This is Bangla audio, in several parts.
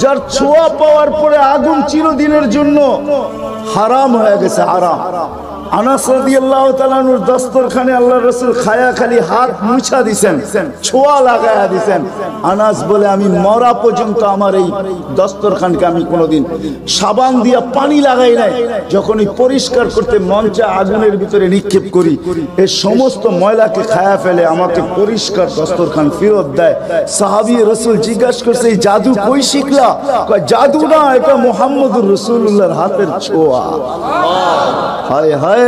যার ছোঁয়া পাওয়ার পরে আগুন চিরদিনের জন্য হারাম হয়ে গেছে, হারাম। আনাস রাদিয়াল্লাহু তাআলা আনহুর দস্তরখানে আল্লাহর রাসূল খায়া খালি হাত মুছা দিবেন, ছোঁয়া লাগায়া দিবেন। আনাস বলে আমি মরা পর্যন্ত আমার এই দস্তরখানকে আমি কোনোদিন সাবান দিয়া পানি লাগাই নাই। যখনই পরিষ্কার করতে মঞ্চে আগুনের ভিতরে নিক্ষেপ করি, এই সমস্ত ময়লাকে খায়া ফেলে আমাকে পরিষ্কার দস্তরখান ফেরত দেয়। সাহাবী রাসূল জিজ্ঞাসা করছে এই জাদু কই শিখলা? কয় জাদু না, এটা মুহাম্মদুর রাসূলুল্লাহর হাতের ছোঁয়া। হায় হায়।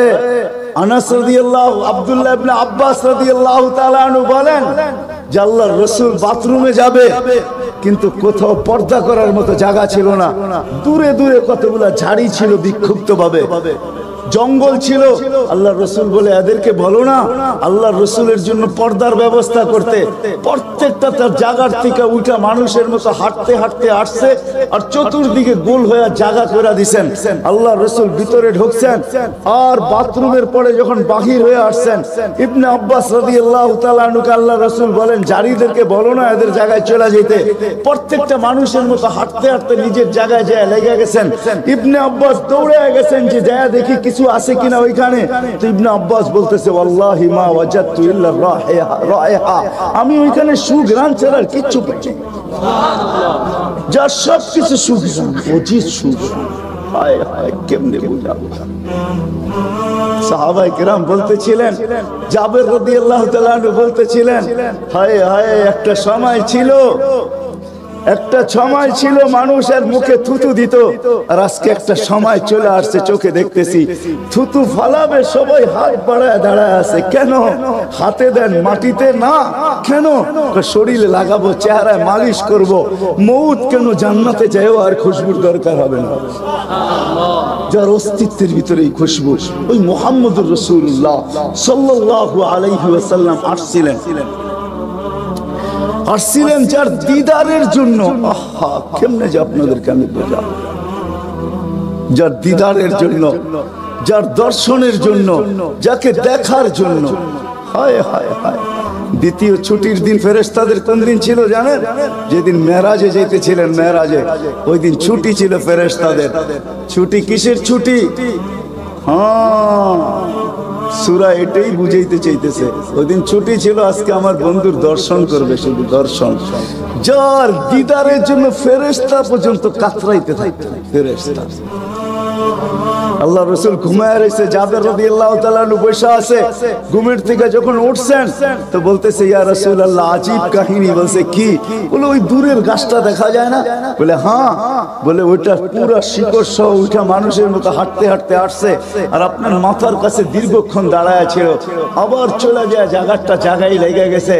আনাস রাদিয়াল্লাহু আব্দুল্লাহ ইবনে আব্বাস রাদিয়াল্লাহু তাআলা আনহু বলেন যে আল্লাহর রাসূল বাথরুমে যাবে, কিন্তু কোথাও পর্দা করার মতো জায়গা ছিল না। দূরে দূরে কতগুলা ঝাড়ি ছিল, বিক্ষুব্ধ ভাবে জঙ্গল ছিল। আল্লাহর রাসূল বলে এদেরকে বলো না আল্লাহর রাসূলের জন্য পর্দার ব্যবস্থা করতে। প্রত্যেকটা তার জায়গার থেকে উঠা মানুষের মতো হাঁটতে হাঁটতে আসছে, আর চতুর্দিকে গোল হয়ে জায়গা করে দিছেন। আল্লাহর রাসূল ভিতরে ঢুকছেন, আর বাথরুমের পরে যখন বাহির হয়ে আসছেন, ইবনে আব্বাস রাদিয়াল্লাহু তাআলা আনহুকে আল্লাহর রাসূল বলেন জারিদেরকে বলো না এদের জায়গায় চলে যেতে। প্রত্যেকটা মানুষের মতো হাঁটতে হাঁটতে নিজের জায়গায় যায় লেগে গেছেন। ইবনে আব্বাস দৌড়ে গেছেন যে যায় দেখি কিছু আছে কিনা ওইখানে। তো ইবনে আব্বাস বলতেছে ওয়াল্লাহি মা ওয়াজাদতু ইল্লা রাইহা, আমি ওইখানে সুঘ্রাণ ছাড়া আর কিচ্ছু পাইনি। সুবহানাল্লাহ, যা সব কিছু সুঘ্রাণ, অজিত সুঘ্রাণ। হায় হায়, কেমনে বুঝাবো? সাহাবায়ে কেরাম বলতেছিলেন, জাবের রাদিয়াল্লাহু তাআলা আনহু বলতেছিলেন হায় হায়, একটা সময় ছিল মানুষের মুখে থুতু দিত, আর আজকে একটা সময় চলে আসছে চোখে দেখতেছি থুতু ফালাবে সবাই হাত বাড়ায় দাঁড়ায় আছে। কেন? হাতে দেন মাটিতে না, কেন? শরীরে লাগাবো, চেহারায় মালিশ করব। মউত কেন? জান্নাতে যায়ও আর খুশবুর দরকার হবে না। যার অস্তিত্বের ভিতরেই খুশবু, ওই মুহাম্মদুর রাসূলুল্লাহ সাল্লাল্লাহু আলাইহি ওয়াসাল্লাম আসছিলেন যার দিদারের জন্য। আহা, কেমনে যে আপনাদেরকে আমি বোঝাবো? যার দিদারের জন্য, যার দর্শনের জন্য, যাকে দেখার জন্য। হায় হায় হায়। দ্বিতীয় ছুটির দিন ফেরেশতাদের কোন দিন ছিল জানেন? যেদিন মেরাজে যেতেছিলেন, মেরাজে ওই দিন ছুটি ছিল ফেরেশতাদের। ছুটি কিসের ছুটি? সূরা এটাই বুঝাইতে চাইতেছে। ওই দিন ছুটি ছিল, আজকে আমার বন্ধুর দর্শন করবে, শুধু দর্শন। যার দিদারের জন্য ফেরেশতা পর্যন্ত কাতরাইতে থাকতো। ফেরেশতা আল্লাহ রাসূল ঘুমায় রয়েছে, জাবের রাদিয়াল্লাহু তাআলা আনহু বসে আছে। ঘুমের থেকে যখন উঠছেন তো বলতেছে ইয়া রাসূলুল্লাহ, আজীব কাহিনী। বলছে কি? বলে ওই দূরের গাছটা দেখা যায় না? বলে হ্যাঁ। বলে ওইটা পুরো শিকড় সহ উঠা মানুষের মতো হাঁটতে হাঁটতে আসছে, আর আপনার মাথার কাছে দীর্ঘক্ষণ দাঁড়ায় ছিল, আবার চলে যায় জায়গাটা জায়গায় লেগে গেছে।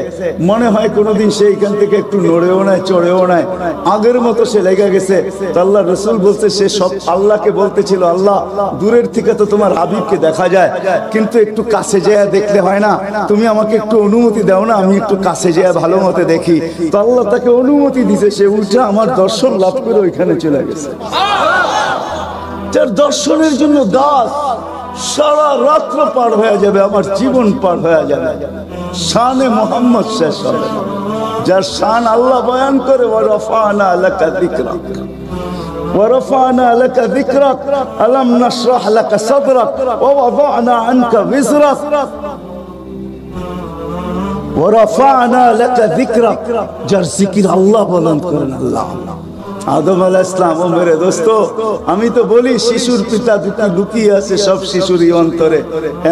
মনে হয় কোনোদিন সে এখান থেকে একটু নড়েও নাই, চড়েও নাই, আগের মতো সে লেগে গেছে। তো আল্লাহ রাসূল বলছে সে সব আল্লাহকে বলতেছিল, আল্লাহ দূরের থেকে তো তোমার হাবিবকে দেখা যায়, কিন্তু একটু কাছে যেয়ে দেখলে হয় না? তুমি আমাকে একটু অনুমতি দাও না, আমি একটু কাছে যেয়ে ভালো মতো দেখি। তো আল্লাহ তাকে অনুমতি দিছে, সে উঠে আমার দর্শন লাভ করে ওইখানে চলে গেছে। যার দর্শনের জন্য গাছ সারা রাত্র পার হয়ে যাবে, আমার জীবন পার হয়ে যাবে, শানে মুহাম্মদ শেষ হবে না। যার শান আল্লাহ বয়ান করে ওয়া রাফা'না লাকা যিকরাক ورفعنا لك ذكرك ألم نشرح لك صدرك ووضعنا عنك وزرك ورفعنا لك ذكرك। যার জিকির আল্লাহ বলন্দ করেন আল্লাহ। আদম আলাইহিস সালাম, ও মেরে দোস্ত, আমি তো বলি শিশুর পিতা দুটো লুকিয়ে আছে সব শিশুরই অন্তরে,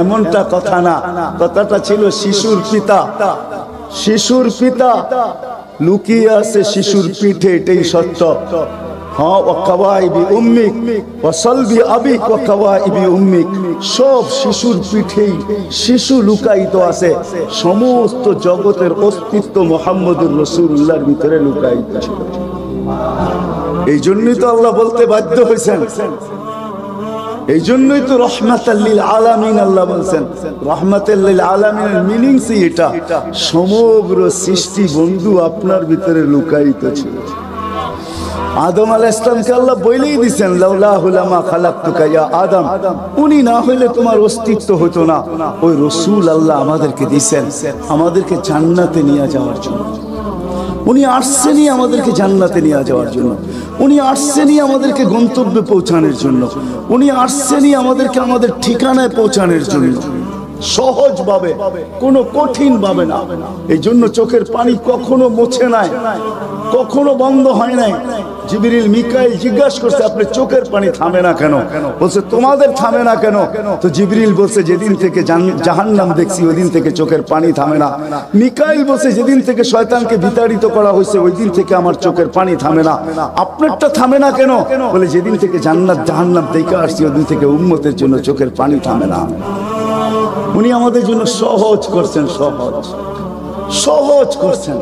এমনটা কথা না। কথাটা ছিল শিশুর পিতা, শিশুর পিতা লুকিয়ে আছে শিশুর পিঠে, এটাই সত্য। হ্যাঁ, ওয়াকাওয়াইবি উম্মিক ওয়াসালবি আবিক ওয়াকাওয়াইবি উম্মিক, সব শিশুর পিঠেই শিশু লুকায়িত আছে। সমস্ত জগতের অস্তিত্ব মুহাম্মদুর রাসূলুল্লাহর ভিতরে লুকায়িত ছিল। এই জন্যই তো আল্লাহ বলতে বাধ্য হয়েছেন, এই জন্যই তো রহমাতাল লিল আলামিন আল্লাহ বলছেন। রহমাতাল লিল আলামিনের মিনিং এটা, সমগ্র সৃষ্টি বন্ধু আপনার ভিতরে লুকায়িত ছিল। আদম আলাইহিস সালামকে আল্লাহ বলেই দিয়েছেন লাউলাহু লামা খালাকতুকা ইয়া আদম, উনি না হইলে তোমার অস্তিত্ব হতো না। ওই রাসূল আল্লাহ আমাদেরকে দিয়েছেন আমাদেরকে জান্নাতে নিয়ে যাওয়ার জন্য। উনি আসছেনই আমাদেরকে জান্নাতে নিয়ে যাওয়ার জন্য, উনি আসছেনই আমাদেরকে গন্তব্যে পৌঁছানোর জন্য, উনি আসছেনই আমাদেরকে আমাদের ঠিকানায় পৌঁছানোর জন্য, সহজভাবে, কোনো কঠিন ভাবে না। এই জন্য চোখের পানি কখনো মুছে নাই, কখনো বন্ধ হয় নাই। জিবরিল মিকাইল জিজ্ঞাসা করছে আপনি চোখের পানি থামে না কেন? বলছে তোমাদের থামে না কেন? তো জিবরিল বলছে যেদিন থেকে জাহান্নাম দেখছি ওই দিন থেকে চোখের পানি থামে না। মিকাইল বলছে যেদিন থেকে শয়তানকে বিতাড়িত করা হয়েছে ওই দিন থেকে আমার চোখের পানি থামে না। আপনারটা থামে না কেন? বলে যেদিন থেকে জান্নাত জাহান্নাম দেখে আসছি ওই দিন থেকে উম্মতের জন্য চোখের পানি থামে না। উনি আমাদের জন্য সহজ করছেন, সহজ সহজ করছেন।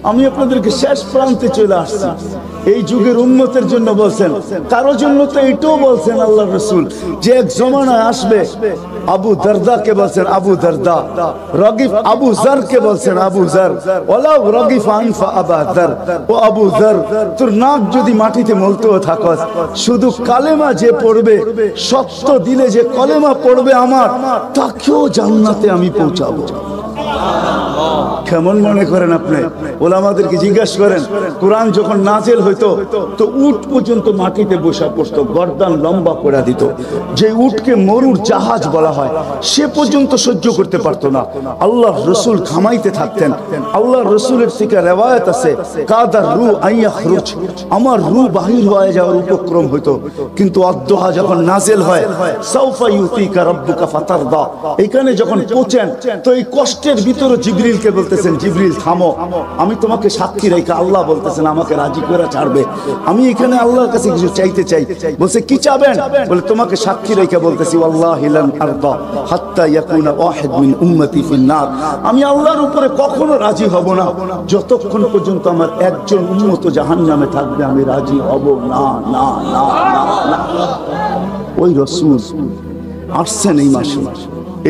আমি আপনাদেরকে শেষ প্রান্তে চলে আসছি। এই যুগের উম্মতের জন্য বলছেন, কারো জন্য তো এটাও বলছেন আল্লাহ রাসূল যে এক জমানায় আসবে। আবু দারদাকে বলছেন আবু দারদা, রাগিফ আবু জারকে বলছেন আবু জার, ওয়ালাউ রাগিফ আনফা আবা জার, ও আবু জার তোর নাক যদি মাটিতে মলতেও থাকস, শুধু কালেমা যে পড়বে, সত্য দিলে যে কলেমা পড়বে আমার, তাকেও জান্নাতে আমি পৌঁছাবো। কেমন মনে করেন আপনি? ওলামাদেরকে জিজ্ঞাসা করেন, কোরআন যখন নাজিল হইতো তো উট পর্যন্ত মাটিতে বসা পড়তো, গর্দান লম্বা করে দিত। যে উটকে মরুর জাহাজ বলা হয় সে পর্যন্ত সহ্য করতে পারতো না। আল্লাহ রসুল ঘামাইতে থাকতেন। আল্লাহ রসুলের থেকে রেওয়ায়াত আছে কাদার রু আইয়া খরচ, আমার রু বাহির হয়ে যাওয়ার উপক্রম হইতো। কিন্তু আদ-দুহা যখন নাজিল হয়, সাউফা ইউতিকা রাব্বুকা ফাতারদা, এখানে যখন পৌঁছেন তো এই কষ্টের ভিতরে জিবরিলকে বলতেছেন জিবরিল থামো, আমি তোমাকে সাক্ষী রেখে, আল্লাহ বলতেছেন আমাকে রাজি করে ছাড়বে। আমি এখানে আল্লাহর কাছে কিছু চাইতে চাই। বলছে কি চাবেন? বলে তোমাকে সাক্ষী রেখে বলতেছি ওয়াল্লাহি লান আরদা হাত্তা ইয়াকুনা ওয়াহিদ মিন উম্মতি ফিন নার, আমি আল্লাহর উপরে কখনো রাজি হব না যতক্ষণ পর্যন্ত আমার একজন উম্মত জাহান্নামে থাকবে, আমি রাজি হব না। না না না না। ওই রাসূল আসছেন এই মাসে,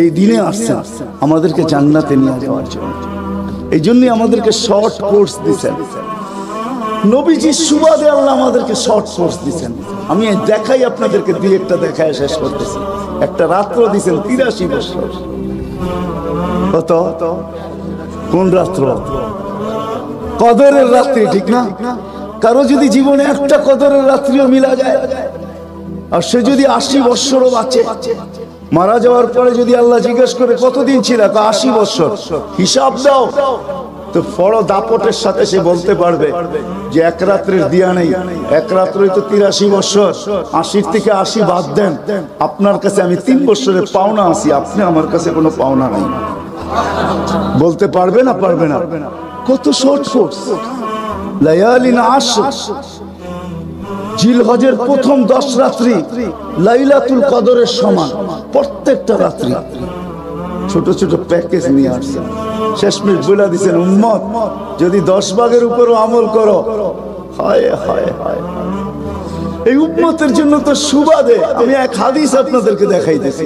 এই দিনে আসছেন আমাদেরকে জান্নাতে নিয়ে যাওয়ার জন্য। এই জন্যই আমাদেরকে শর্ট কোর্স দিচ্ছেন নবীজির সুবাদে, আল্লাহ আমাদেরকে শর্ট কোর্স দিচ্ছেন। আমি দেখাই আপনাদেরকে, দুই একটা দেখায় শেষ করতেছি। একটা রাত্র দিচ্ছেন 83 বছর। কত? কোন রাত্র? কদরের রাত্রি, ঠিক না? কারো যদি জীবনে একটা কদরের রাত্রিও মিলা যায়, আর সে যদি 80 বছরও বাঁচে, মারা যাওয়ার পরে যদি আল্লাহ জিজ্ঞেস করে কতদিন ছিল, 80 বছর, হিসাব দাও, তো বড় দাপটের সাথে সে বলতে পারবে যে এক রাত্রের দিয়া নেই, এক রাত্রে তো 83 বছর, 80 থেকে 80 বাদ দেন, আপনার কাছে আমি 3 বছরের পাওনা আছি, আপনি আমার কাছে কোনো পাওনা নাই। বলতে পারবে না? পারবে না। কত শর্ট কোর্স। লায়ালিন আশর, জিলহজের প্রথম 10 রাত্রি লাইলাতুল কদরের সমান, প্রত্যেকটা রাত্রি। ছোট ছোট প্যাকেজ নিয়ে আসছেন। শেষমেশ বলে দিচ্ছেন উম্মত যদি 10 ভাগের উপরও আমল করো, হায় হায় হায়। এই উম্মতের জন্য তো সুবাদে আমি এক হাদিস আপনাদেরকে দেখাইতেছি,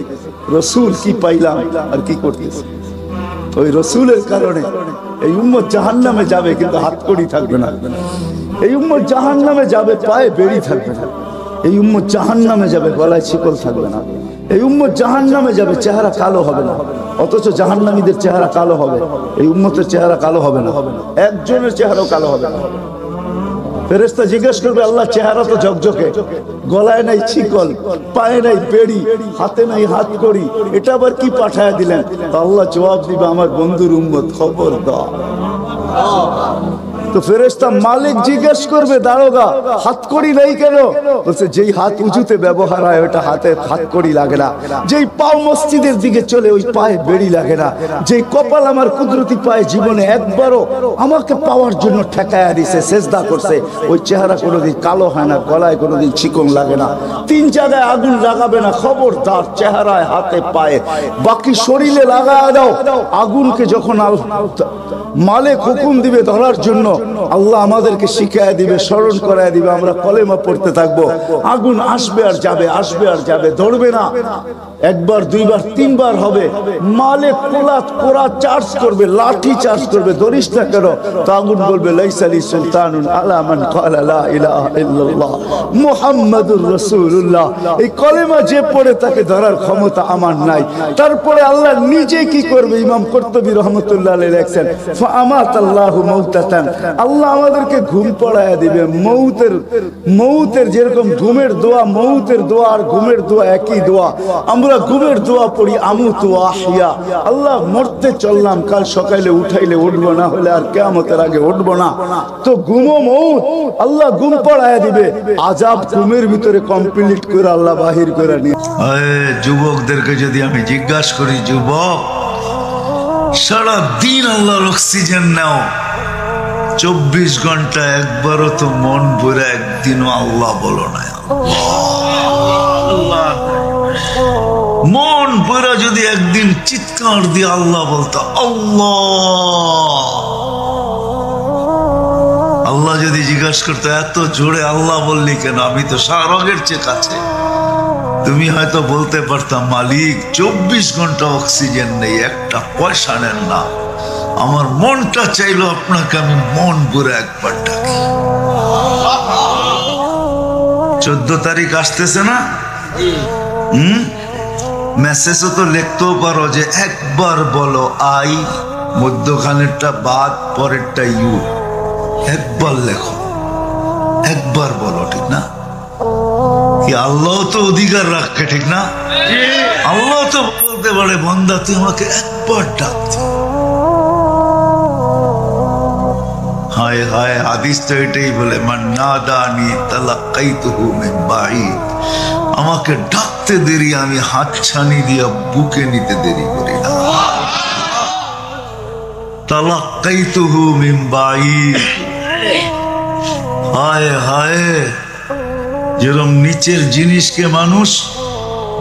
রসুল কি পাইলাম আর কি করতেছি। ওই রসুলের কারণে এই উম্মত জাহান্নামে যাবে কিন্তু হাতকড়ি থাকবে না। এই উম্মত জাহান্নামে যাবে পায়ে বেড়ি থাকবে না। এই উম্মত জাহান্নামে যাবে গলায় শিকল থাকবে না। এই উম্মত জাহান্নামে যাবে চেহারা কালো হবে না, অথচ জাহান্নামীদের চেহারা কালো হবে, এই উম্মতের চেহারা কালো হবে না, একজনের চেহারাও কালো হবে না। ফেরেশতা জিজ্ঞেস করবে আল্লাহ চেহারা তো ঝকঝকে, গলায় নাই শিকল, পায়ে নাই বেড়ি, হাতে নাই হাতকড়ি, এটা আবার কি পাঠায় দিলেন? আল্লাহ জবাব দিবে আমার বন্ধুর উম্মত, খবর দাও। তো ফেরেশতা মালিক জিজ্ঞেস করবে দারোগা হাতকড়ি নেই কেন? বলছে যেই হাত উঁচুতে ব্যবহার হয় ওটা হাতে হাতকড়ি লাগে না, যেই পাও মসজিদের দিকে চলে ওই পায়ে বেড়ি লাগে না, যেই কপাল আমার কুদরতি পায়ে জীবনে একবারও আমাকে পাওয়ার জন্য ঠেকায়া দিছে, সেজদা করছে, ওই চেহারা কোনোদিন কালো হয় না, গলায় কোনোদিন চিকন লাগে না, 3 জায়গায় আগুন লাগাবে না। খবরদার, চেহারায় হাতে পায়ে, বাকি শরীরে লাগায় দাও। আগুনকে যখন মালিক হুকুম দিবে ধরার জন্য, আল্লাহ আমাদেরকে শিখায় দিবে, স্মরণ করায় দিবে, আমরা কলেমা পড়তে থাকবো। আগুন আসবে আর যাবে, আসবে আর যাবে, ধরবে না। একবার, দুইবার, 3 বার হবে, মালিক কোরা চার্জ করবে, লাঠি চার্জ করবে, ধরিস না কেন? তো আগুন বলবে লাইসালি সুলতানুন আলা মান ক্বালা লা ইলাহা ইল্লাল্লাহ মুহাম্মাদুর রাসূলুল্লাহ। এই কলেমা যে পড়ে তাকে ধরার ক্ষমতা আমার নাই। তারপরে আল্লাহ নিজে কি করবে? ইমাম কুরতুবী রাহমাতুল্লাহ আলাইহি লেখেন ফাআমাতাল্লাহু মাউতাতান, আল্লাহ আমাদেরকে ঘুম পড়ায়া দিবে। মৌতের যেরকম ঘুমের দোয়া, মৌতের দোয়া আর ঘুমের দোয়া একই দোয়া। আমরা ঘুমের দোয়া পড়ি আমুতু আহিয়া, আল্লাহ মরতে চললাম, কাল সকালে উঠাইলে উঠবো, না হলে আর কিয়ামতের আগে উঠবো না। তো ঘুমও মৌত, আল্লাহ ঘুম পড়ায়া দিবে। আযাব ঘুমের ভিতরে কমপ্লিট করে আল্লাহ বাহির করে নিয়ে। যুবকদেরকে যদি আমি জিজ্ঞাসা করি, যুবক সারা দিন আল্লাহর অক্সিজেন নাও, 24 ঘন্টা একবারও তো মন ভরে একদিনও আল্লাহ বলো না। মন ভরে যদি একদিন চিৎকার দিয়ে আল্লাহ বলতো আল্লাহ, আল্লাহ যদি জিজ্ঞাসা করতো এত জোরে আল্লাহ বললি কেন, আমি তো শাহরগের চেয়ে কাছে, তুমি হয়তো বলতে পারতাম মালিক 24 ঘন্টা অক্সিজেন নেই, একটা পয়সা নেন না, আমার মনটা চাইলো আপনাকে আমি মন ভরে একবার ডাকি। 14 তারিখ আসতেছে না, মেসেজও তো লিখতেও পারো যে একবার বলো আই, মধ্যখানেরটা বাদ, পরেরটা ইউ, একবার লেখো, একবার বলো, ঠিক না? কি আল্লাহ তো অধিকার রাখে, ঠিক না? আল্লাহ তো বলতে পারে বান্দা তুই আমাকে একবার ডাক দে। হায় হায়, হাদিস তো এটাই বলে মান নাদানি তালাকাইতুহু মিন বাঈদ, আমাকে ডাকতে দেরি আমি হাতছানি দিয়া বুকে নিতে দেরি করি না। তালাকাইতুহু মিন বাঈদ, হায় হায়, যেরকম নিচের জিনিসকে মানুষ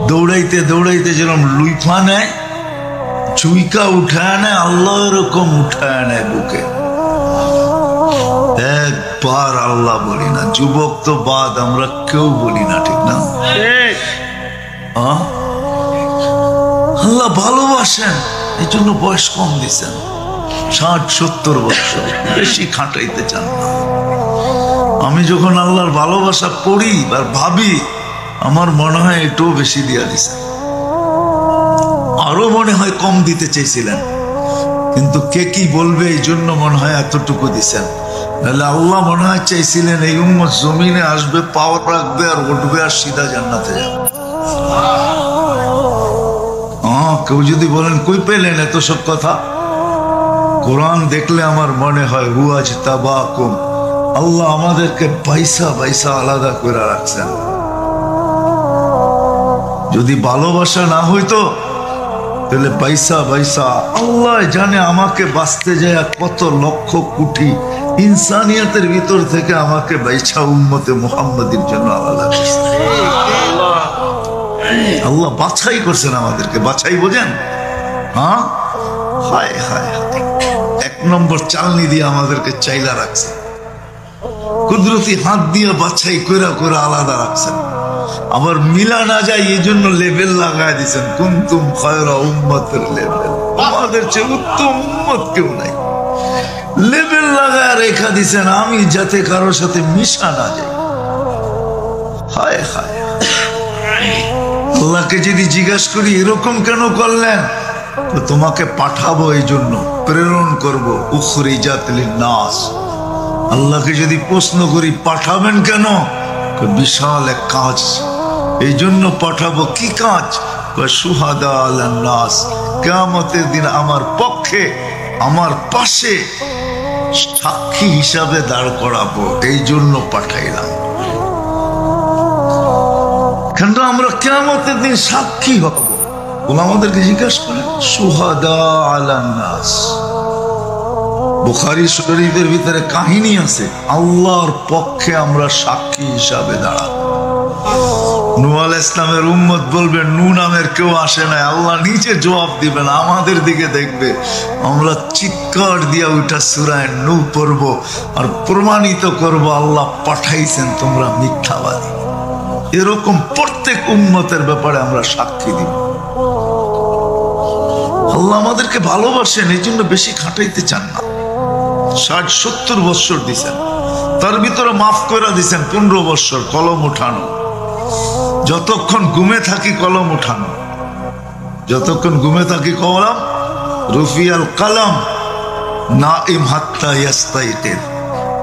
দৌড়াইতে দৌড়াইতে যেরকম লুইফা নেয়, চুইকা উঠায় নেয়, আল্লাহ এরকম উঠায় নেয় বুকে। একবার আল্লাহ বলি না, যুবক তো বাদ, আমরা কেউ বলি না, ঠিক না? আল্লাহ ভালোবাসেন, এই জন্য বয়স কম দিচ্ছেন, 60-70 বছর, বেশি খাটাইতে চান না। আমি যখন আল্লাহর ভালোবাসা পড়ি আর ভাবি, আমার মনে হয় এটাও বেশি দিয়া দিছে, আরো মনে হয় কম দিতে চেয়েছিলেন, কিন্তু কে কি বলবে এই জন্য মনে হয় এতটুকু দিছেন। নাহলে আল্লাহ মনে হয় চাইছিলেন এই উম্মত জমিনে আসবে, পাওয়ার রাখবে আর উঠবে আর সিধা জান্নাতে যাবে। কেউ যদি বলেন কই পেলেন এত সব কথা, কোরআন দেখলে আমার মনে হয় হুয়াজ তাবাকুম, আল্লাহ আমাদেরকে পয়সা পয়সা আলাদা করে রাখছেন। যদি ভালোবাসা না হইতো তাহলে পয়সা পয়সা, আল্লাহ জানে আমাকে বাঁচতে যায় কত লক্ষ কোটি ইনসানিয়াতের ভিতর থেকে আমাকে বাইছা উম্মতে মুহাম্মাদির জন্য আলাদা করছে। আল্লাহ বাছাই করছেন আমাদেরকে, বাছাই বোঝেন? হ্যাঁ, হায় হায়, 1 নম্বর চালনি দিয়ে আমাদেরকে চাইলা রাখছে, কুদরতি হাত দিয়ে বাছাই করে করে আলাদা রাখছেন। আবার মিলা না যায় এই জন্য লেবেল লাগায় দিচ্ছেন, কুনতুম খায়রা উম্মতের লেবেল, আমাদের চেয়ে উত্তম উম্মত কেউ নাই, লেবেল লাগায় রেখা দিচ্ছেন, আমি যাতে কারোর সাথে মিশা না যাই। হায় হায়, আল্লাহকে যদি জিজ্ঞাসা করি এরকম কেন করলেন, তো তোমাকে পাঠাবো এই জন্য, প্রেরণ করবো, উখরিজাত লিন্নাস। আল্লাহকে যদি প্রশ্ন করি পাঠাবেন কেন, বিশাল এক কাজ, এই জন্য পাঠাবো। কি কাজ? শুহাদা আলান নাস, কিয়ামতের দিন আমার পক্ষে আমার পাশে সাক্ষী হিসাবে দাঁড় করাবো, এই জন্য পাঠাইলাম। কিন্তু আমরা কিয়ামতের দিন সাক্ষী হব, আমাদেরকে জিজ্ঞাসা করেন শুহাদা আলান নাস। বুখারী শরীফের ভিতরে কাহিনী আছে, আল্লাহর পক্ষে আমরা সাক্ষী হিসাবে দাঁড়াবো। নূহ আলাইহিস সালামের উম্মত বলবে নূহ নামের কেউ আসে নাই, আল্লাহ নিচে জবাব দিবেন, আমাদের দিকে দেখবে, আমরা চিৎকার দিয়া ওইটা সূরা নূহ পড়ব আর প্রমাণিত করব আল্লাহ পাঠাইছেন, তোমরা মিথ্যাবাদী। এরকম প্রত্যেক উম্মতের ব্যাপারে আমরা সাক্ষী দিব। আল্লাহ আমাদেরকে ভালোবাসেন, এই জন্য বেশি খাটাইতে চান না। 60-70 বছর দিছেন, তার ভিতরে মাফ করে দিছেন 15 বছর কলম উঠানো। যতক্ষণ ঘুমে থাকি কলম উঠানো, যতক্ষণ ঘুমে থাকি কলম রুফিয়াল কালাম, নাইম হাত্তা ইয়াস্তাইকিদ,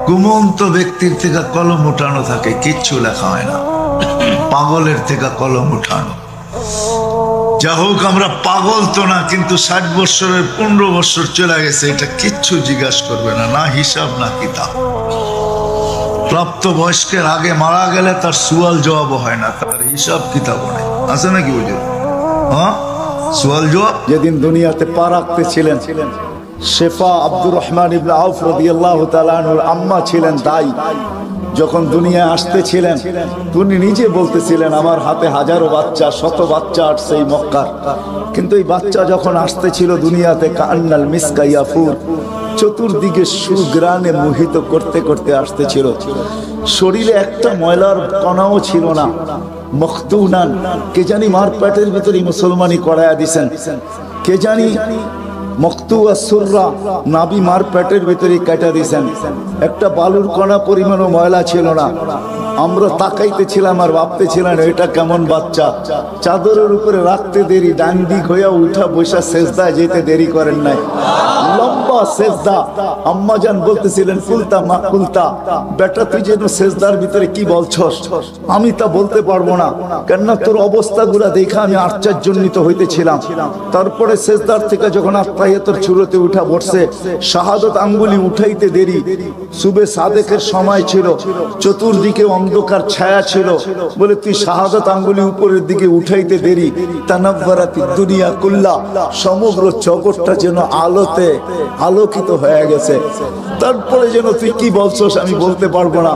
ঘুমন্ত ব্যক্তির থেকে কলম উঠানো থাকে, কিচ্ছু লেখা হয় না। পাগলের থেকে কলম উঠানো। যা হোক, আমরা পাগল তো না, কিন্তু 60 বছরের 15 বছর চলে গেছে, এটা কিচ্ছু জিজ্ঞাসা করবে না, না হিসাব না কিতাব। প্রাপ্ত বয়স্কের আগে মারা গেলে তার সুয়াল জবাব হয় না, তার হিসাব কিতাবও নেই, আছে নাকি বুঝে? হ্যাঁ, সুয়াল জবাব। যেদিন দুনিয়াতে পা রাখতেছিলেন, শেফা আব্দুর রহমান ইবনে আউফ রাদিয়াল্লাহু তাআলা আনহুর আম্মা ছিলেন দাই। যখন দুনিয়ায় আসতেছিলেন, তিনি নিজে বলতেছিলেন, আমার হাতে হাজারো বাচ্চা, শত বাচ্চা আসছে এই মক্কার, কিন্তু এই বাচ্চা যখন আসতেছিল দুনিয়াতে, কান্নাল মিসকা ইয়াফুর, চতুর্দিকে সুগ্রানে মোহিত করতে করতে আসতেছিল। শরীরে একটা ময়লার কণাও ছিল না। মখতুনান, কে জানি মার পেটের ভিতরে মুসলমানি করায়া দিছেন, কে জানি মখতুয়া সুররা, নাবি মার পেটের ভিতরে কাটা দিছেন। একটা বালুর কণা পরিমাণও ময়লা ছিল না। আমরা তাকাইতেছিলাম আর ভাবতেছিলাম, এটা কেমন বাচ্চা। চাদরের উপরে রাখতে দেরি, ডান দিক হইয়া উঠা বসা সেজদায় যেতে দেরি করেন নাই, লম্বা সেজদা। আম্মা জান বলতেছিলেন, কুলতা মা কুলতা, বেটা তুই যেন সেজদার ভিতরে কি বলছস, আমি তা বলতে পারবো না, কেননা তোর অবস্থাগুলা দেখে আমি আশ্চর্যান্বিত হইতেছিলাম। তারপরে সেজদার থেকে যখন আত্মাহিয়াতের চূড়াতে উঠা বসছে, শাহাদত আঙ্গুলি উঠাইতে দেরি। সুবে সাদেকের সময় ছিল, চতুর্দিকে অন্ধকার ছায়া ছিল, বলে তুই শাহাদত আঙ্গুলি উপরের দিকে উঠাইতে দেরি। তানাব্বারাতি দুনিয়া কুল্লা, সমগ্র জগৎটা যেন আলোতে আলোকিত হয়ে গেছে। তারপরে যেন তুই কি বলছস আমি বলতে পারবো না।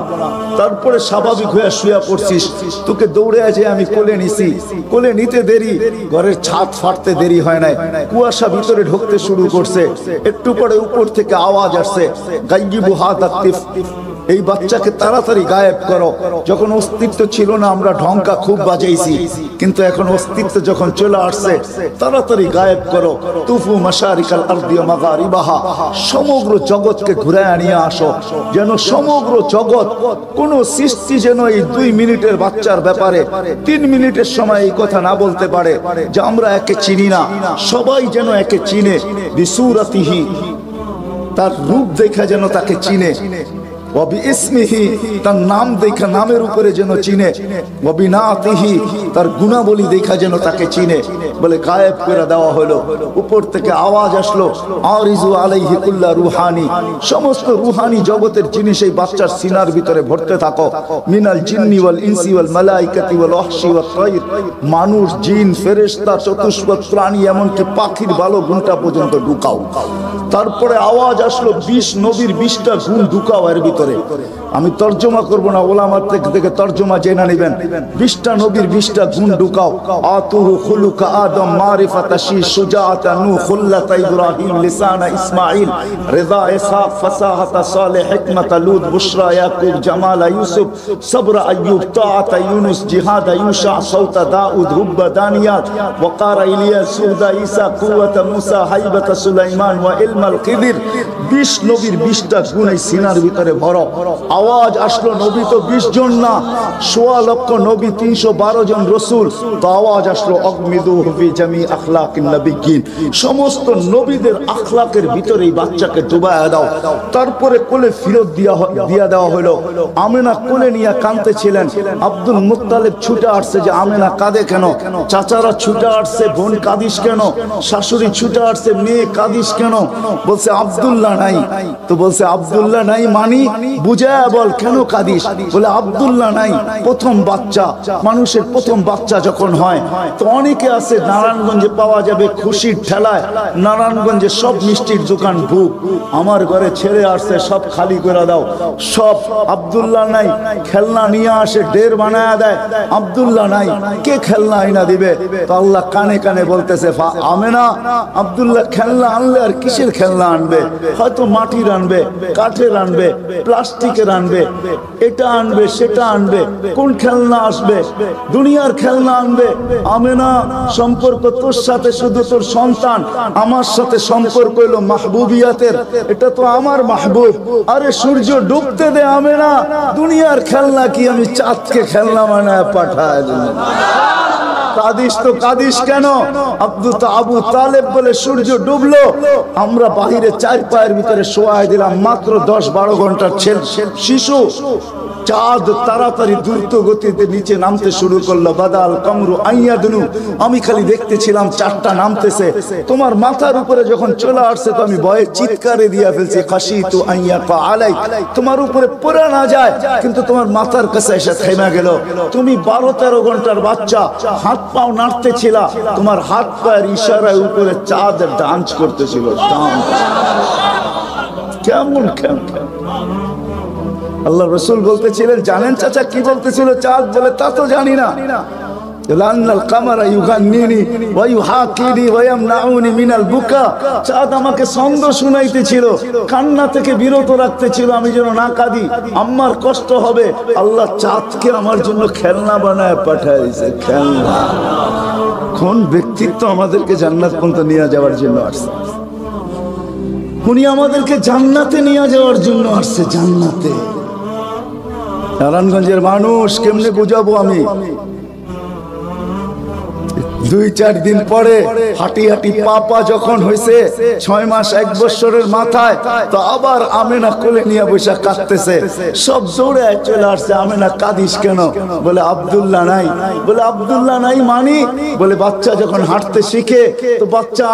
তারপরে স্বাভাবিক হয়ে শুয়ে পড়ছিস, তোকে দৌড়ে আছে আমি কোলে নিছি, কোলে নিতে দেরি, ঘরের ছাদ ফাটতে দেরি হয় নাই, কুয়াশা ভিতরে ঢুকতে শুরু করছে। একটু পরে উপর থেকে আওয়াজ আসছে, গাইয়িবু হাদা তিফ, এই বাচ্চাকে তাড়াতাড়ি গায়েব করো। যখন অস্তিত্ব ছিল না আমরা ঢঙ্কা খুব বাজাইছি, কিন্তু এখন অস্তিত্ব যখন চলে আসছে, তাড়াতাড়ি গায়েব করো। তুফু মাশারিকাল আরদি ওয়া মাগারিবাহা, সমগ্র জগৎকে ঘুরায় নিয়ে আসো, যেন সমগ্র জগৎ, কোন সৃষ্টি যেন এই 2 মিনিটের বাচ্চার ব্যাপারে 3 মিনিটের সময় এই কথা না বলতে পারে যে আমরা একে চিনি না। সবাই যেন একে চিনে, বিসুরাতিহি, তার রূপ দেখা যেন তাকে চিনে, ওয়াবি ইসমিহি, তার নাম দেখা নামের উপরে যেন চিনে, ওয়াবি নাতিহি, তার গুণাবলী দেখা যেন তাকে চিনে। বলে গায়েব করে দেওয়া হলো। উপর থেকে আওয়াজ আসলো, আরিজু আলাইহি কুল্লা রুহানি, সমস্ত রুহানি জগতের জিনিস এই বাচ্চার সিনার ভিতরে ভরতে থাকো। মিনাল জিন্নি ওয়াল ইনসি ওয়াল মালাইকাতি ওয়াল ওয়াহশি ওয়াত তাইর, মানুষ, জিন, ফেরেশতা, চতুষ্পদ প্রাণী, এমনকি পাখির বালো গুণটা পর্যন্ত ঢুকাও। তারপরে আওয়াজ আসলো, 20 নবীর 20টা গুণ ঢুকাও এর ভিতরে। আমি তর্জমা করব না, ওলামার থেকে তর্জমা জেনে নেবেন। 20টা নবীর 20টা গুণ ঢুকাও। আতুহু খুলুকা আদম, মারিফাতা শি, সুজাআতা নূহ, খুল্লাতা ইব্রাহিম, লিসানা ইসমাঈল, রিদা ইসহাক, ফাসাহাতা সালেহ, হিকমাতা লূত, বুশরা ইয়াকুব, জামালা ইউসুফ, সবরা আইয়ুব, তাআতা ইউনুস, জিহাদা ইউশা, সাউতা দাউদ, হুব্বা দানিয়াত, ওয়াকারা ইলিয়াস, সুহদা ঈসা, কুওয়াতা মুসা, হাইবাতা সুলাইমান, ওয়া ইলমাল খিদির। 20 নবীর 20টা গুণ এই সিনার ভিতরে ভরো। আওয়াজ আসলো, নবী তো 20 জন না, 1.25 লক্ষ নবী, 312 জন রসুল। তো আওয়াজ আসলো, অগমিদুহু ফি জামি আখলাকিন নবিয়্যিন, সমস্ত নবীদের আখলাকের ভিতরে এই বাচ্চাকে ডুবায়া দাও। তারপরে কোলে ফিরত দিয়া দেওয়া হলো। আমেনা কোলে নিয়ে কাঁদতেছিলেন। আব্দুল মুত্তালিব ছুটে আসছে যে আমেনা কাঁদে কেন? চাচারা ছুটে আসছে, বোন কাঁদিস কেন? শাশুড়ি ছুটে আসছে, মেয়ে কাঁদিস কেন? বলছে আব্দুল্লাহ নাই। তো বলছে আব্দুল্লাহ নাই মানি বুঝায়া বল, কেন কাঁদিস? বলে আব্দুল্লাহ নাই। প্রথম বাচ্চা, মানুষের প্রথম বাচ্চা যখন হয়, তো অনেকে আছে নারায়ণগঞ্জে পাওয়া যাবে খুশির ঠেলায়, নারায়ণগঞ্জে সব মিষ্টির দোকান বুক, আমার ঘরে ছেড়ে আসছে, সব খালি করে দাও। সব আব্দুল্লাহ নাই, খেলনা নিয়ে আসে, ঢের বানায়া দেয়, আব্দুল্লাহ নাই, কে খেলনা আইনা দিবে? তো আল্লাহ কানে কানে বলতেছে, আমেনা, আব্দুল্লাহ খেলনা আনলে আর কিসের খেলনা আনবে? হয়তো মাটির আনবে, কাঠের আনবে, প্লাস্টিকের আনবে, এটা আনবে, সেটা আনবে, কোন খেলনা আসবে? দুনিয়ার খেলনা আনবে। আমেনা, সম্পর্ক তোর সাথে শুধু তোর সন্তান, আমার সাথে সম্পর্ক হলো মাহবুবিয়াতের, এটা তো আমার মাহবুব। আরে সূর্য ডুবতে দে আমেনা, দুনিয়ার খেলনা কি আমি চাঁদকে খেলনা বানায় পাঠায়? কাদিস তো কাদিস কেন? আবু তালেব বলে সূর্য ডুবলো, আমরা বাহিরে চার পায়ের ভিতরে শোয়াই দিলাম, মাত্র 10-12 ঘন্টার শিশু। চাঁদ তাড়াতাড়ি দ্রুত গতিতে নিচে নামতে শুরু করলো। বাদাল কামরু আইয়াদনু, আমি খালি দেখতেছিলাম চাঁদটা নামতেছে। তোমার মাথার উপরে যখন চলে আসছে তো আমি ভয়ে চিৎকারে দিয়ে ফেলছি, খাশিতু আইয়াকা আলাই, তোমার উপরে পড়ে না যায়, কিন্তু তোমার মাথার কাছে এসে থেমে গেল। তুমি 12-13 ঘন্টার বাচ্চা, হাত পাও নাড়তেছিলা, তোমার হাত পায়ের ইশারায় উপরে চাঁদ ডান্স করতেছিল। কেমন কেমন আল্লাহ রসুল বলতেছিলেন, জানেন চাচা কি বলতেছিল চাঁদ? বলে তা তো জানি না। চাঁদ আমাকে ছন্দ শুনাইতেছিল, কান্না থেকে বিরত রাখতেছিল, আমি যেন না কাঁদি, আম্মার কষ্ট হবে। আল্লাহ চাঁদকে আমার জন্য খেলনা বানায় পাঠাইছে। খেলনা। কোন ব্যক্তিত্ব আমাদেরকে জান্নাত পর্যন্ত নিয়ে যাওয়ার জন্য আসছে? উনি আমাদেরকে জান্নাতে নিয়ে যাওয়ার জন্য আসছে। জান্নাতে। নারায়ণগঞ্জের মানুষ কেমনে বুঝাবো আমি? 2-4 দিন পরে হাঁটি হাঁটি পাপা যখন হয়েছে 6 মাস 1 বছরের মাথায়, তো আবার আমেনা কোলে নিয়ে বসে কাঁদতেছে। সব দৌড়ে চলে আসছে, আমেনা কাঁদিস কেন? বলে আব্দুল্লাহ নাই। বলে আব্দুল্লাহ নাই মানি? বলে বাচ্চা যখন হাঁটতে শিখে তো বাচ্চা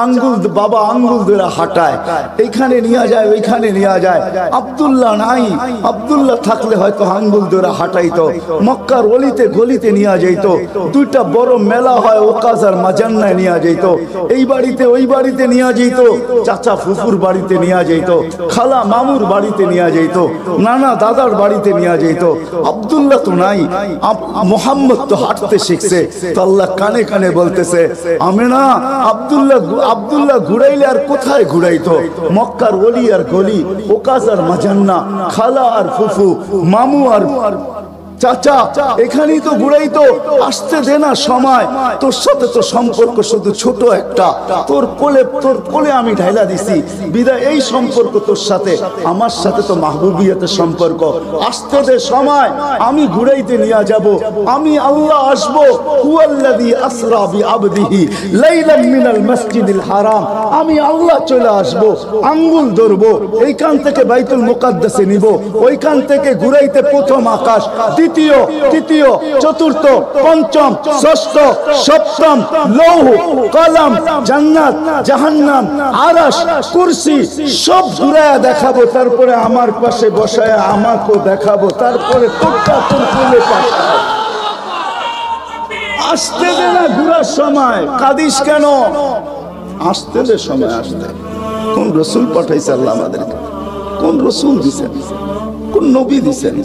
বাবা আঙ্গুল ধরে হাঁটায়, এইখানে নিয়ে যায় ওইখানে নিয়ে যায়। আব্দুল্লাহ নাই। আব্দুল্লাহ থাকলে হয়তো আঙ্গুল ধরে হাঁটাইতো, মক্কার অলিতে গলিতে নিয়ে যাইতো। 2টা বড় মেলা হয়, ওকাজ আর মাজান্নায় নিয়ে যাইতো, এই বাড়িতে ওই বাড়িতে নিয়ে যাইতো, চাচা ফুফুর বাড়িতে নিয়ে যাইতো, খালা মামুর বাড়িতে নিয়ে যাইতো, নানা দাদার বাড়িতে নিয়ে যাইতো। আব্দুল্লাহ তো নাই, মোহাম্মদ তো হাঁটতে শিখছে। তো আল্লাহ কানে কানে বলতেছে, আমেনা আব্দুল্লাহ ঘুরাইলে আর কোথায় ঘুরাইতো? মক্কার ওলি আর গলি, ওকাজ আর মাজান্না, খালা আর ফুফু, মামু আর চাচা, এখানেই তো ঘুরাইতো। আসতে দে না সময়, তোর সাথে তো সম্পর্ক শুধু ছোট একটা, তোর কোলে আমি ঢাইলা দিছি বিদায়। এই সম্পর্ক তোর সাথে, আমার সাথে তো মাহবুবিয়তের সম্পর্ক। আসতে দে সময়, আমি ঘুরাইতে নিয়ে যাব। আমি আল্লাহ আসবো। হুয়াল্লাযী আসরা বিআবদিহি লাইলাম মিনাল মাসজিদিল হারাম, আমি আল্লাহ চলে আসবো, আঙ্গুল ধরবো, এইখান থেকে বাইতুল মুকাদ্দাসে নিব, ওইখান থেকে ঘুরাইতে প্রথম আকাশ, দ্বিতীয়, তৃতীয়, চতুর্থ, পঞ্চম, ষষ্ঠ, সপ্তম, লৌহ, কলম, জান্নাত, জাহান্নাম, আরশ, কুরসি সব ঘুরায়া দেখাবো। তারপরে আমার পাশে বসায় আমাকেও দেখাবো। তারপরে তোরটা তোর কোলে পাঠাবো। আসতে দে না ঘুরার সময়, কাদিস কেন? আসতে দে সময় আসতে। কোন রসুল পাঠাইছে আল্লাহ আমাদেরকে? কোন রসুল দিছেন? কোন নবী দিছেন?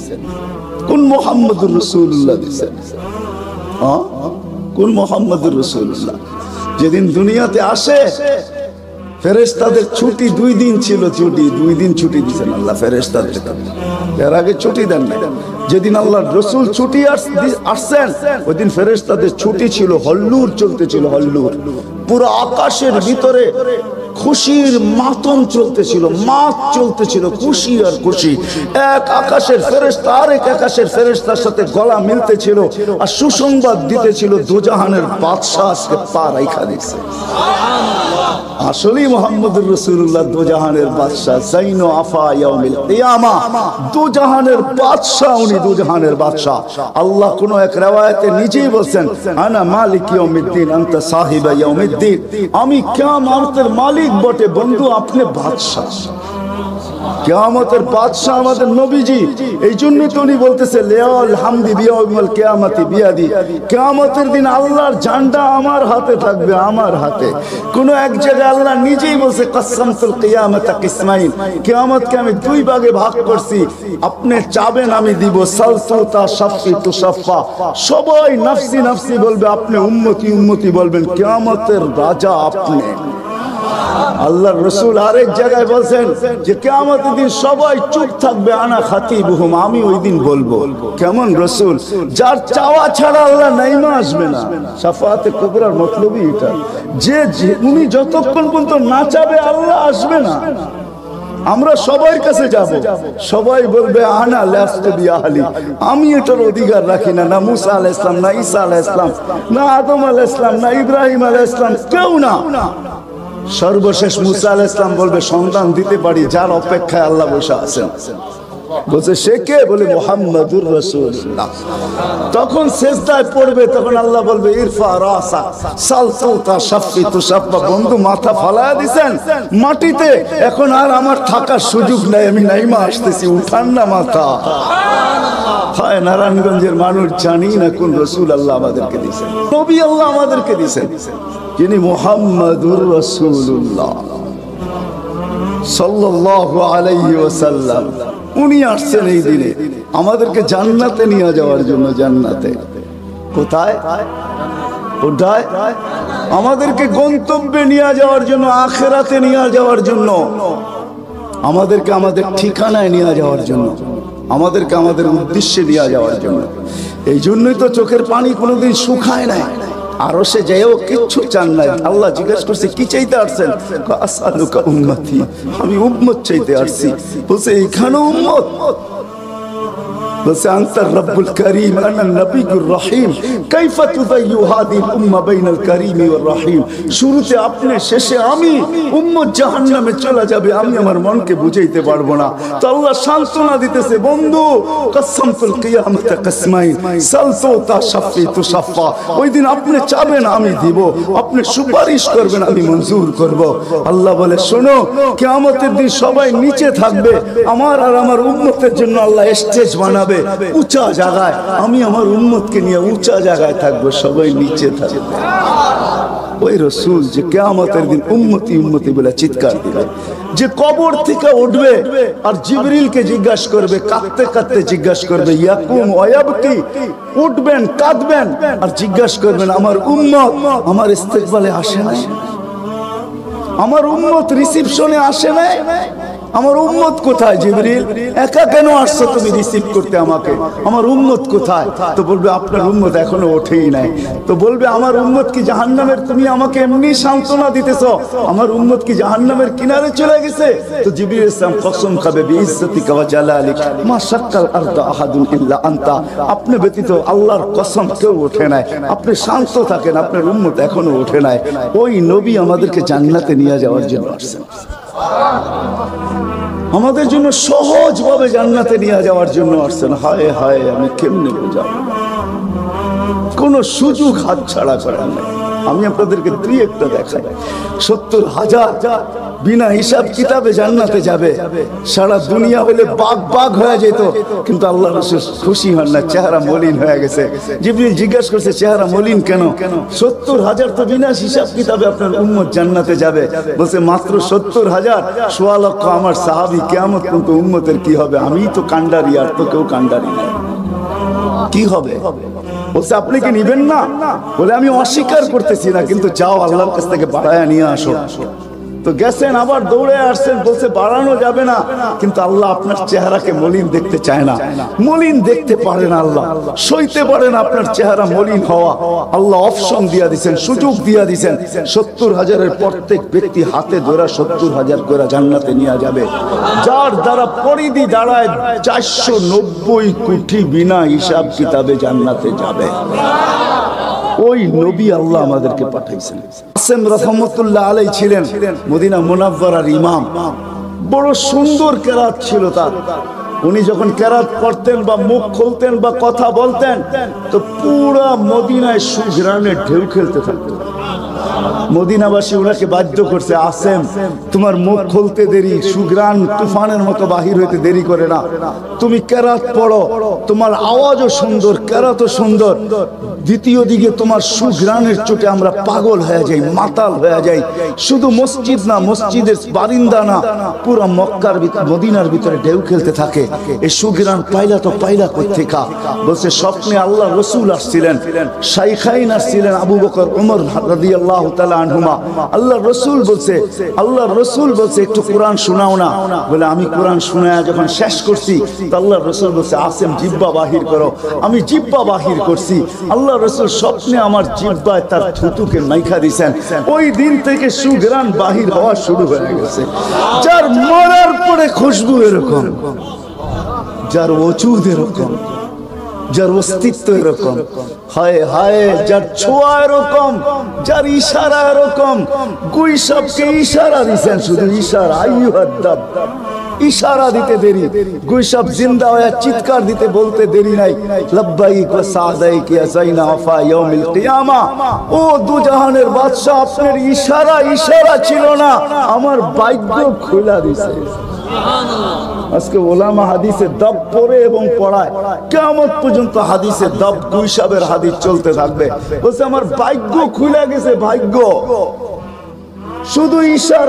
কোন মুহাম্মদুর রাসূলুল্লাহ দিছেন? কোন মুহাম্মদুর রাসূলুল্লাহ? যেদিন দুনিয়াতে আসে ফেরেশতাদের ছুটি 2 দিন ছিল। 2 দিন ছুটি দিয়েছেন আল্লাহ ফেরেশতাদের। এর আগে ছুটি দেন না। যেদিন আল্লাহর রাসূল ছুটি আসছেন ওই দিন ফেরেশতাদের ছুটি ছিল, হল্লুর চলতেছিল, হল্লুর। পুরো আকাশের ভিতরে খুশির মাতম চলতেছিল, মাত চলতেছিল, খুশি আর খুশি। এক আকাশের ফেরেশতা আরেক আকাশের ফেরেশতার সাথে গলা মিলতেছিল আর সুসংবাদ দিতেছিল, দোজাহানের বাদশা আজকে পা রাইখা দিয়েছে। আসলেই মুহাম্মদুর রাসূলুল্লাহ দোজাহানের বাদশা, জাইনু আফা ইয়াউমিল কিয়ামা। দোজাহানের বাদশা উনি, দোজাহানের বাদশা। আল্লাহ কোন এক riwayate নিজেই বলেন, আনা মালিক ইয়াউমিদ্দিন আনতা সাহিবা ইয়াউমিদ্দিন, আমি কিয়ামতের মালিক বটে বন্ধু, আপনি বাদশা। কিয়ামতের বাদশা আমাদের নবীজি। এই জন্য তো উনি বলতেছে লিয়াল হামদি বিয়াউমিল কিয়ামতি বিয়াদি, কিয়ামতের দিন আল্লাহর ঝান্ডা আমার হাতে থাকবে, আমার হাতে। কোন এক জায়গায় আল্লাহ নিজেই বলছে কাসামতুল কিয়ামাতা কিসমাইন, কিয়ামতকে আমি 2 ভাগে ভাগ করছি, আপনি চাবেন আমি দিব। সালসুতা শাফি তুশাফা, সবাই নফসি নফসি বলবে, আপনি উম্মতি উম্মতি বলবেন, কিয়ামতের রাজা আপনি। আল্লাহর রাসূল আরেক জায়গায় বলেন যে কিয়ামতের দিন সবাই চুপ থাকবে, আনা খাতিবুহুম, আমি ওই দিন বলবো। কেমন রাসূল? যার চাওয়া ছাড়া আল্লাহ নাইমা আসবে না। শাফাআতে কুবরার মতলবই এটা, যে উনি যতক্ষণ পর্যন্ত না চাবে আল্লাহ আসবে না। আমরা সবার কাছে যাব, সবাই বলবে আনা লাস্তু বিআহলি, আমি এটার অধিকার রাখি না। না মুসা আলাইহিস সালাম, না ঈসা আলাইহিস সালাম, না আদম আলাইহিস সালাম, না ইব্রাহিম আলাইহিস সালাম, কেউ না। সর্বশেষ মুসা আলাইহিস সালাম বলবে সন্তান দিতে পারি, যার অপেক্ষায় আল্লাহ বসে আছেন। বলছে সে কে? বলে মুহাম্মাদুর রাসূলুল্লাহ। তখন সিজদায় পড়বে, তখন আল্লাহ বলবে ইরফা রাসা সালতুতা শাফি তুশাফা। বন্ধু মাথা ফালায়া দিবেন মাটিতে, এখন আর আমার থাকার সুযোগ নাই, আমি নাইমা আসতেছি, উঠান না মাথা। হায় নারায়ণগঞ্জের মানুষ জানি না কোন রাসূল আল্লাহ আমাদেরকে দিয়েছেন, নবী আল্লাহ আমাদেরকে দিয়েছেন, যিনি মুহাম্মাদুর রাসূলুল্লাহ সাল্লাল্লাহু আলাইহি ওয়াসাল্লাম। উনি আসছেন এই দিনে আমাদেরকে জান্নাতে নিয়ে যাওয়ার জন্য। জান্নাতে কোথায়? কোথায়? আমাদেরকে গন্তব্যে নিয়ে যাওয়ার জন্য, আখিরাতে নিয়ে যাওয়ার জন্য, আমাদেরকে আমাদের ঠিকানায় নিয়ে যাওয়ার জন্য, আমাদেরকে আমাদের উদ্দেশ্যে নিয়ে যাওয়ার জন্য। এই জন্যই তো চোখের পানি কোনোদিন শুকায় নাই। আরো সে যেও কিচ্ছু চান নাই। আল্লাহ জিজ্ঞেস করছে কি চাইতে আসছেন? আসআলুকা উম্মতি, আমি উম্মত চাইতে আসছি। বলছে এখানে উম্মত? বলছে আনতার রব্বুল করিম আনা নবিয়ুর রহিম কাইফা তুযায়্যু হাদিল উম্মাহ বাইনাল করিম ওয়ার রহিম। শুরুতে আপনি, শেষে আমি। উম্মত জাহান্নামে চলে যাবে, আমি আমার মনকে বুঝাইতে পারবো না। তো আল্লাহ সান্তনা দিতেছে, বন্ধু কসমতুল কিয়ামত কসমাইন সালতুতা শাফি তুশাফা। ওই দিন আপনি চাবেন আমি দিব, আপনি সুপারিশ করবেন আমি মঞ্জুর করব। আল্লাহ বলে শোনো, কিয়ামতের দিন সবাই নিচে থাকবে, আমার আর আমার উম্মতের জন্য আল্লাহ স্টেজ বানাবে উঁচা জায়গায়। আমি আমার উম্মতকে নিয়ে উঁচা জায়গায় থাকবো, সবাই নিচে থাকবে। ওই রাসূল যে কিয়ামতের দিন উম্মতি উম্মতি বলে চিৎকার দিবে, যে কবর থেকে উঠবে আর জিবরিলকে জিজ্ঞাসা করবে, কাঁদতে কাঁদতে জিজ্ঞাসা করবে ইয়াকুম ওয়ায়াবকি, উঠবেন কাঁদবেন আর জিজ্ঞাসা করবেন আমার উম্মত আমার ইস্তেকবালে আসে না, আমার উম্মত রিসিপশনে আসে না, আমার উম্মত কোথায়? জিবরিল একা কেন আসছো তুমি রিসিভ করতে আমাকে? আমার উম্মত কোথায়? তো বলবে আপনার উম্মত এখনো ওঠেই নাই। তো বলবে আমার উম্মত কি জাহান্নামের? তুমি আমাকে এমনি সান্ত্বনা দিতেছো, আমার উম্মত কি জাহান্নামের কিনারে চলে গেছে? তো জিবরিল ইসলাম কসম খাবে বিইজ্জতিকা ওয়া জালালিক মা শাক্কাল আরদা আহাদুন ইল্লা আনতা, আপনি ব্যতীত আল্লাহর কসম কেউ ওঠে নাই। আপনি শান্ত থাকেন, আপনার উম্মত এখনো ওঠে নাই। ওই নবী আমাদেরকে জান্নাতে নিয়ে যাওয়ার জন্য আসছেন, আমাদের জন্য সহজভাবে জান্নাতে নিয়ে যাওয়ার জন্য আসছেন। হায় হায়, আমি কেমনে বোঝাবো? কোন সুযোগ হাত ছাড়া করার নাই। আমি আপনাদেরকে দুই একটা দেখাই। 70,000 বিনা হিসাব কিতাবে জান্নাতে যাবে। সারা দুনিয়া হলে বাগ বাগ হয়ে যেত, কিন্তু আল্লাহ রাসূল খুশি হন না, চেহারা মলিন হয়ে গেছে। জিবরিল জিজ্ঞাসা করছে চেহারা মলিন কেন? 70,000 তো বিনা হিসাব কিতাবে আপনার উম্মত জান্নাতে যাবে। বলছে মাত্র 70,000, 1.25 লক্ষ আমার সাহাবী, কিয়ামত পর্যন্ত উম্মতের কি হবে? আমি তো কান্ডারি, আর তো কেউ কান্ডারি নাই, কি হবে? বলছে আপনি কি নিবেন না? বলে আমি অস্বীকার করতেছি না, কিন্তু যাও আল্লাহর কাছ থেকে বাড়ায়া নিয়ে আসো। তো গেছেন, আবার দৌড়ে আসছেন, বলছে বাড়ানো যাবে না, কিন্তু আল্লাহ আপনার চেহারাকে মলিন দেখতে চায় না, মলিন দেখতে পারে না, আল্লাহ সইতে পারে না আপনার চেহারা মলিন হওয়া। আল্লাহ অপশন দিয়া দিচ্ছেন, সুযোগ দিয়া দিচ্ছেন। 70,000-এর প্রত্যেক ব্যক্তি হাতে ধরা 70,000 করে জান্নাতে নিয়ে যাবে, যার দ্বারা পরিধি দাঁড়ায় 490 কোটি বিনা হিসাব কিতাবে জান্নাতে যাবে। ওই নবী আল্লাহ আমাদেরকে পাঠাইছেন। আসেম রাহমাতুল্লাহ আলাইহি ছিলেন মদিনা মুনাওয়ারার ইমাম। বড় সুন্দর কেরাত ছিল তার। উনি যখন কেরাত পড়তেন বা মুখ খুলতেন বা কথা বলতেন, তো পুরা মদিনায় সুঘ্রাণের ঢেউ খেলতে থাকতো। মদিনাবাসী ওনাকে বাধ্য করছে, আসেম তোমার মুখ খুলতে দেরি, সুঘ্রাণ তুফানের মতো বাহির হইতে দেরি করে না, তুমি কেরাত পড়ো, তোমার আওয়াজও সুন্দর, কেরাতও সুন্দর, দ্বিতীয় দিকে তোমার সুঘ্রাণের চোটে আমরা পাগল হয়ে যাই, মাতাল হয়ে যাই। শুধু মসজিদ না, মসজিদের বারিন্দা না, পুরো মক্কার মদিনার ভিতরে ঢেউ খেলতে থাকে। এই সুঘ্রাণ পাইলা তো পাইলা কোত্থেকা? বলছে স্বপ্নে আল্লাহ রসুল আসছিলেন, শাইখাইন আসছিলেন, আবু বকর ওমর রাদিয়াল্লাহু তাআলা আনহুমা, আল্লাহ রসুল বলছে একটু কোরআন শোনাও না। বলে আমি কোরআন শোনায়া যখন শেষ করছি তো আল্লাহ রসুল বলছে আসেম জিব্বা বাহির করো। আমি জিব্বা বাহির করছি, আল্লাহ রসুল স্বপ্নে আমার জিব্বায় তার থুতুকে মাইখা দিছেন। ওই দিন থেকে সুঘ্রাণ বাহির হওয়া শুরু হয়ে গেছে। যার মরার পরে খুশবু এরকম, যার ওজুদ এরকম, যার অস্তিত্ব এরকম, হায় হায়, যার ছোঁয়া এরকম, যার ইশারা এরকম। গুইসাবকে ইশারা দিছেন, শুধু ইশারা, আইয়ুহাদ্দাব, ইশারা দিতে দেরি। গুইসাব জিন্দা হয়ে চিৎকার দিতে বলতে দেরি নাই, লব্বাইক ওয়া সাদাইক ইয়া যাইনা ওয়াফা ইয়াউমিল কিয়ামা। ও দুজাহানের বাদশা, আপনার ইশারা ছিল না, আমার ভাগ্য খোলা দিছে। আজকে ওলামা হাদিসে দব পড়ে এবং পড়ায়, কিয়ামত পর্যন্ত হাদিসে দব গুইসাবের হাদিস চলতে থাকবে। বলছে আমার ভাগ্য খুলে গেছে, ভাগ্য, শুধু ইশারা।